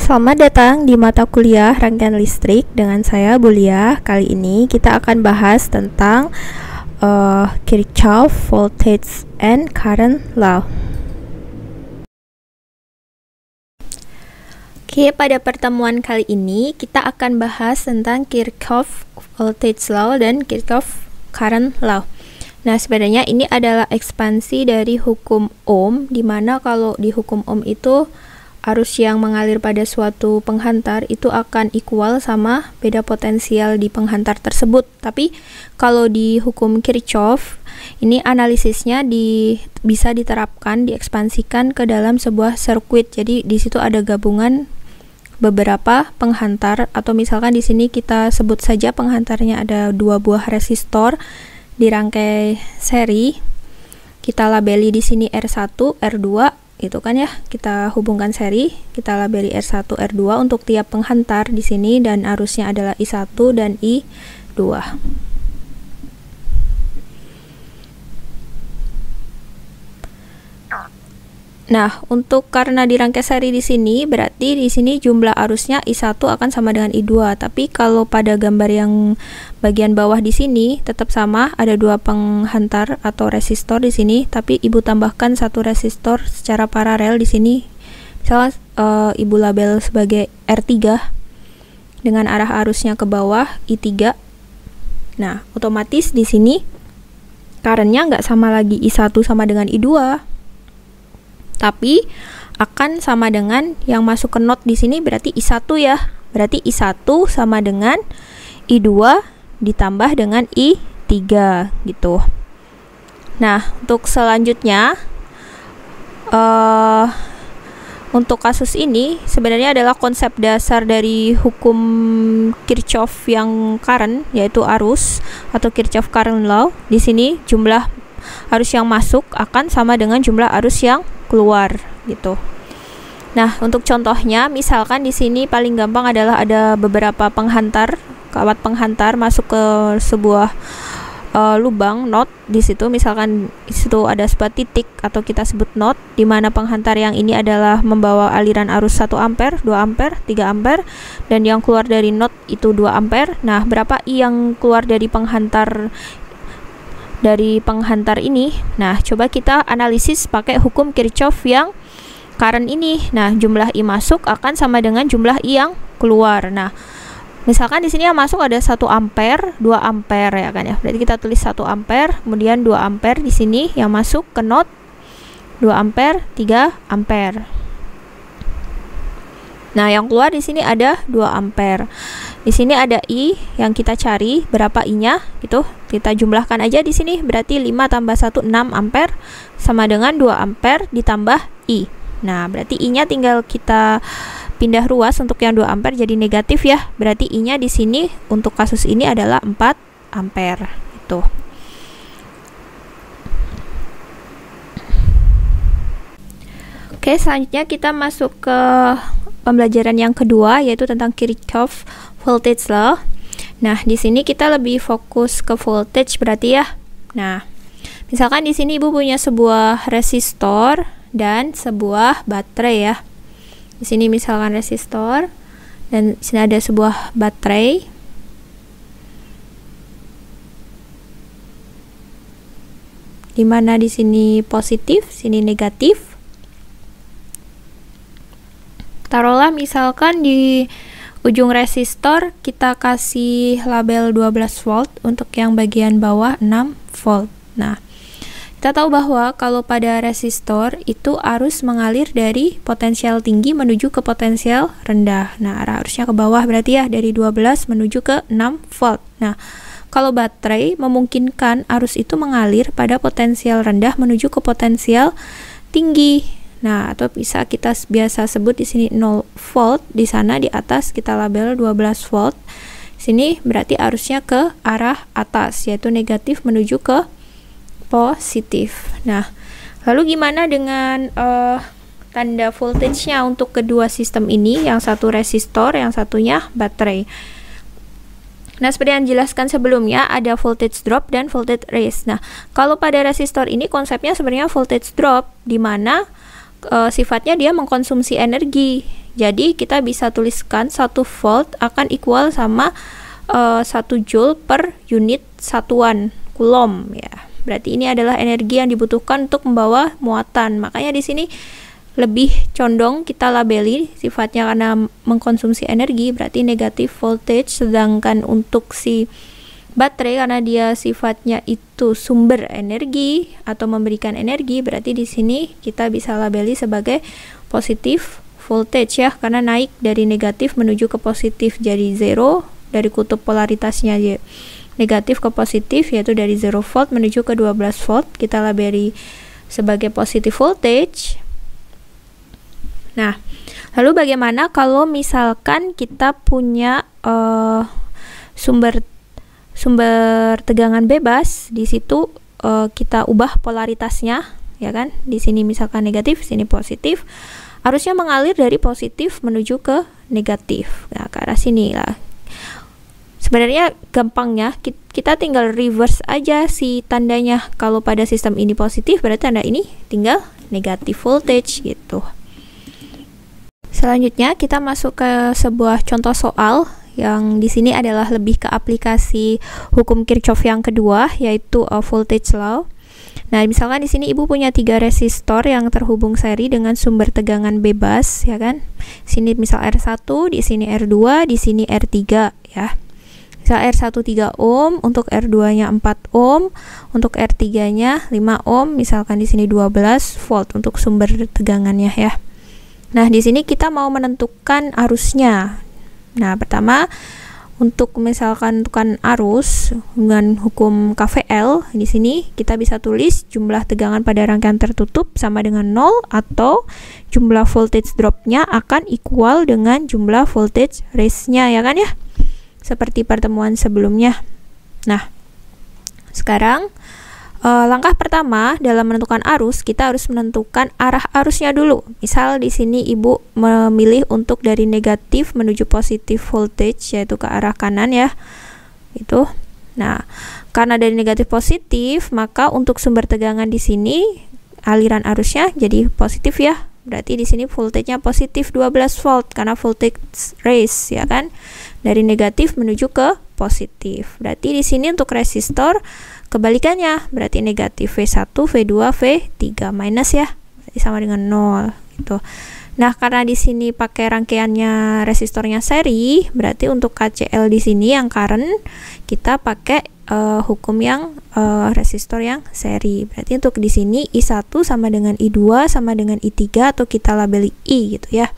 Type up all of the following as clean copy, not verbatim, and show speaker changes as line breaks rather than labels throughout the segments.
Selamat datang di mata kuliah rangkaian listrik dengan saya Bulia. Kali ini kita akan bahas tentang Kirchhoff Voltage and Current Law. Oke, pada pertemuan kali ini kita akan bahas tentang Kirchhoff Voltage Law dan Kirchhoff Current Law. Nah, sebenarnya ini adalah ekspansi dari hukum Ohm, di mana kalau di hukum Ohm itu arus yang mengalir pada suatu penghantar itu akan equal sama beda potensial di penghantar tersebut. Tapi kalau di hukum Kirchhoff, ini analisisnya bisa diterapkan, diekspansikan ke dalam sebuah sirkuit. Jadi di situ ada gabungan beberapa penghantar, atau misalkan di sini kita sebut saja penghantarnya ada 2 buah resistor di rangkai seri. Kita labeli di sini R1, R2 itu kan ya, kita hubungkan seri, kita labeli R1, R2 untuk tiap penghantar di sini, dan arusnya adalah I1 dan I2. Nah, untuk karena di rangkai seri di sini, berarti di sini jumlah arusnya I1 akan sama dengan I2. Tapi kalau pada gambar yang bagian bawah di sini tetap sama, ada 2 penghantar atau resistor di sini, tapi Ibu tambahkan 1 resistor secara paralel di sini. Misalnya Ibu label sebagai R3 dengan arah arusnya ke bawah I3. Nah, otomatis di sini current-nya nggak sama lagi I1 sama dengan I2. Tapi akan sama dengan yang masuk ke node di sini, berarti I1 ya. Berarti I1 sama dengan I2 ditambah dengan I3 gitu. Nah, untuk selanjutnya untuk kasus ini sebenarnya adalah konsep dasar dari hukum Kirchhoff yang current, yaitu arus atau Kirchhoff current law. Di sini jumlah arus yang masuk akan sama dengan jumlah arus yang keluar gitu. Nah, untuk contohnya misalkan di sini paling gampang adalah ada beberapa penghantar, kawat penghantar masuk ke sebuah lubang node di situ. Misalkan di situ ada sebuah titik atau kita sebut node, di mana penghantar yang ini adalah membawa aliran arus 1 ampere, 2 ampere, 3 ampere, dan yang keluar dari node itu 2 ampere. Nah, berapa I yang keluar dari penghantar ini? Nah, coba kita analisis pakai hukum Kirchhoff yang current ini. Nah, jumlah I masuk akan sama dengan jumlah I yang keluar. Nah, misalkan di sini yang masuk ada 1 ampere, 2 ampere ya kan ya. Berarti kita tulis 1 ampere, kemudian 2 ampere di sini yang masuk ke node, 2 ampere, 3 ampere. Nah, yang keluar di sini ada 2 ampere. Di sini ada I yang kita cari, berapa I-nya gitu. Kita jumlahkan aja di sini, berarti 5 tambah 1 6 ampere sama dengan 2 ampere ditambah I. Nah, berarti I-nya tinggal kita pindah ruas untuk yang 2 ampere jadi negatif ya. Berarti I-nya di sini untuk kasus ini adalah 4 ampere gitu. Oke, selanjutnya kita masuk ke pembelajaran yang kedua, yaitu tentang Kirchhoff Voltage Law. Nah, di sini kita lebih fokus ke voltage berarti ya. Nah, misalkan di sini Ibu punya sebuah resistor dan sebuah baterai ya. Di sini misalkan resistor dan di sini ada sebuah baterai. Di mana di sini positif, sini negatif. Taruhlah misalkan di ujung resistor kita kasih label 12 volt, untuk yang bagian bawah 6 volt. Nah, kita tahu bahwa kalau pada resistor itu arus mengalir dari potensial tinggi menuju ke potensial rendah. Nah, arah arusnya ke bawah berarti ya, dari 12 menuju ke 6 volt. Nah, kalau baterai memungkinkan arus itu mengalir pada potensial rendah menuju ke potensial tinggi. Nah, atau bisa kita biasa sebut di sini 0 volt, di sana di atas kita label 12 volt. Sini berarti arusnya ke arah atas, yaitu negatif menuju ke positif. Nah, lalu gimana dengan tanda voltage-nya untuk kedua sistem ini? Yang satu resistor, yang satunya baterai. Nah, seperti yang dijelaskan sebelumnya, ada voltage drop dan voltage raise. Nah, kalau pada resistor ini konsepnya sebenarnya voltage drop, di mana sifatnya dia mengkonsumsi energi. Jadi kita bisa tuliskan 1 volt akan equal sama 1 joule per unit satuan coulomb ya. Berarti ini adalah energi yang dibutuhkan untuk membawa muatan. Makanya di sini lebih condong kita labeli sifatnya karena mengkonsumsi energi, berarti negatif voltage. Sedangkan untuk si baterai karena dia sifatnya itu sumber energi atau memberikan energi, berarti di sini kita bisa labeli sebagai positif voltage ya, karena naik dari negatif menuju ke positif, jadi 0 dari kutub polaritasnya aja negatif ke positif, yaitu dari 0 volt menuju ke 12 volt, kita labeli sebagai positif voltage. Nah, lalu bagaimana kalau misalkan kita punya sumber tegangan bebas, di situ kita ubah polaritasnya, ya kan? Di sini misalkan negatif, sini positif, arusnya mengalir dari positif menuju ke negatif. Nah, ke arah sini lah. Sebenarnya gampangnya kita tinggal reverse aja si tandanya. Kalau pada sistem ini positif, berarti tanda ini tinggal negatif voltage gitu. Selanjutnya kita masuk ke sebuah contoh soal yang di sini adalah lebih ke aplikasi hukum Kirchhoff yang kedua, yaitu voltage law. Nah, misalkan di sini ibu punya 3 resistor yang terhubung seri dengan sumber tegangan bebas, ya kan? Sini misal R1, di sini R2, di sini R3 ya. Misal R1 3 ohm, untuk R2-nya 4 ohm, untuk R3-nya 5 ohm, misalkan di sini 12 volt untuk sumber tegangannya ya. Nah, di sini kita mau menentukan arusnya. Nah, pertama untuk misalkan tentukan arus dengan hukum KVL, di sini kita bisa tulis jumlah tegangan pada rangkaian tertutup sama dengan 0, atau jumlah voltage drop-nya akan equal dengan jumlah voltage raise-nya, ya kan ya? Seperti pertemuan sebelumnya. Nah, sekarang langkah pertama dalam menentukan arus, kita harus menentukan arah arusnya dulu. Misal di sini ibu memilih untuk dari negatif menuju positif voltage, yaitu ke arah kanan ya. Itu. Nah, karena dari negatif positif, maka untuk sumber tegangan di sini aliran arusnya jadi positif ya. Berarti di sini voltage-nya positif 12 volt karena voltage raise ya kan. Dari negatif menuju ke positif. Berarti di sini untuk resistor kebalikannya, berarti negatif V1, V2, V3 minus ya. Berarti sama dengan 0 gitu. Nah, karena di sini pakai rangkaiannya resistornya seri, berarti untuk KCL di sini yang current kita pakai hukum yang resistor yang seri. Berarti untuk di sini I1 sama dengan I2 sama dengan I3, atau kita labeli I gitu ya.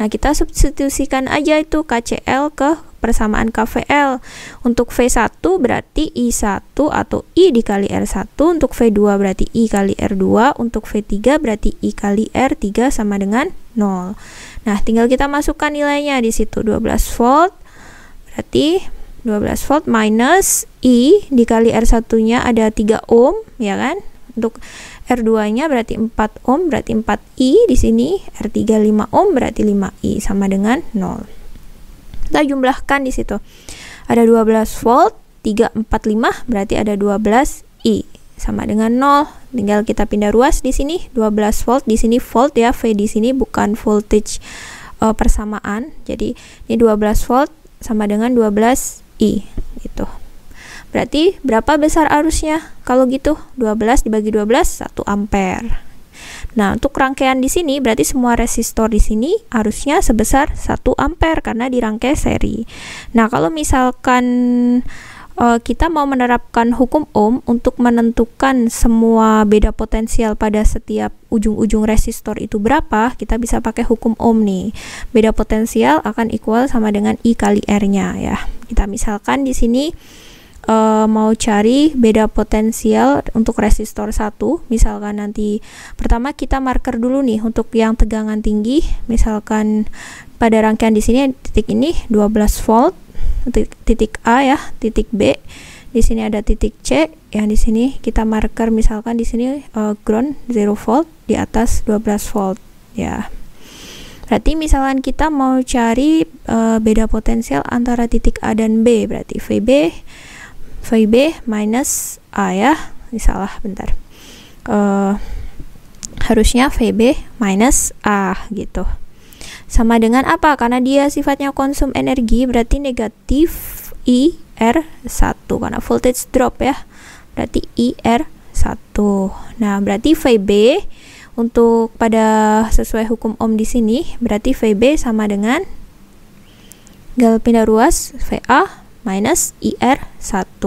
Nah, kita substitusikan aja itu KCL ke persamaan KVL. Untuk V1 berarti I1 atau I dikali R1, untuk V2 berarti I kali R2, untuk V3 berarti I kali R3 sama dengan 0. Nah, tinggal kita masukkan nilainya di situ, 12 volt. Berarti 12 volt minus I dikali R1-nya ada 3 ohm, ya kan? Untuk R2-nya berarti 4 ohm, berarti 4I di sini, R3 5 ohm berarti 5I sama dengan 0. Kita jumlahkan di situ. Ada 12 volt, 3 4 5 berarti ada 12I sama dengan 0. Tinggal kita pindah ruas di sini, 12 volt di sini volt ya, V di sini bukan voltage persamaan. Jadi ini 12 volt sama dengan 12I gitu. Berarti berapa besar arusnya? Kalau gitu 12 dibagi 12 1 ampere. Nah, untuk rangkaian di sini berarti semua resistor di sini arusnya sebesar 1 ampere karena dirangkai seri. Nah, kalau misalkan kita mau menerapkan hukum Ohm untuk menentukan semua beda potensial pada setiap ujung-ujung resistor itu berapa, kita bisa pakai hukum Ohm nih. Beda potensial akan equal sama dengan I kali R-nya ya. Kita misalkan di sini mau cari beda potensial untuk resistor 1, misalkan nanti pertama kita marker dulu nih untuk yang tegangan tinggi, misalkan pada rangkaian di sini titik ini 12 volt, titik A ya, titik B, di sini ada titik C, yang di sini kita marker misalkan di sini ground 0 volt, di atas 12 volt ya. Berarti misalkan kita mau cari beda potensial antara titik A dan B, berarti VB minus A ya, ini salah bentar, harusnya VB minus A gitu. Sama dengan apa? Karena dia sifatnya konsum energi, berarti negatif IR1, karena voltage drop ya, berarti IR1. Nah, berarti VB untuk pada sesuai hukum Ohm di sini, berarti VB sama dengan gal pindah ruas VA minus IR1.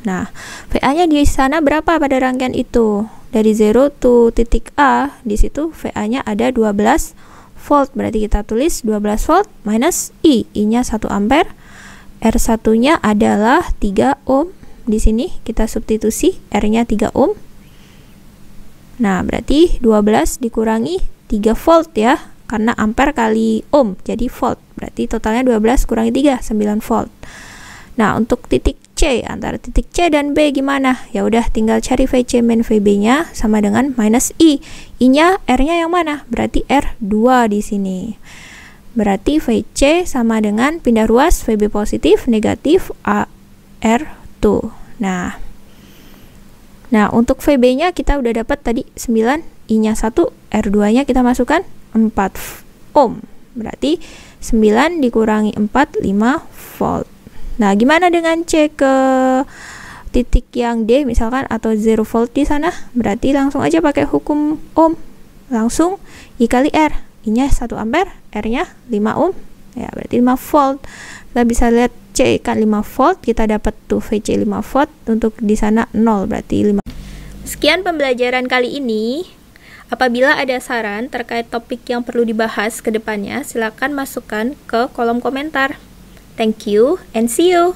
Nah, VA-nya di sana berapa pada rangkaian itu? Dari 0 to titik A, di situ VA-nya ada 12 volt. Berarti kita tulis 12 volt minus I. I-nya 1 ampere. R1-nya adalah 3 ohm. Di sini kita substitusi R-nya 3 ohm. Nah, berarti 12 dikurangi 3 volt ya. Karena ampere kali ohm, jadi volt. Berarti totalnya 12 kurangi 3, 9 volt. Nah, untuk titik C, antara titik C dan B gimana? Ya udah, tinggal cari VC min VB-nya sama dengan minus I. I-nya, R-nya yang mana? Berarti R2 di sini. Berarti VC sama dengan pindah ruas VB positif, negatif R2. Nah, untuk VB-nya kita udah dapat tadi 9, I-nya 1, R2-nya kita masukkan 4 ohm. Berarti 9 dikurangi 4, 5 volt. Nah, gimana dengan C ke titik yang D misalkan, atau 0 volt di sana? Berarti langsung aja pakai hukum Ohm. Langsung I kali R. I-nya 1 ampere, R-nya 5 ohm. Ya, berarti 5 volt. Kita bisa lihat C kan 5 volt, kita dapat tuh VC 5 volt, untuk di sana 0, berarti 5. Sekian pembelajaran kali ini. Apabila ada saran terkait topik yang perlu dibahas ke depannya, silakan masukkan ke kolom komentar. Thank you and see you.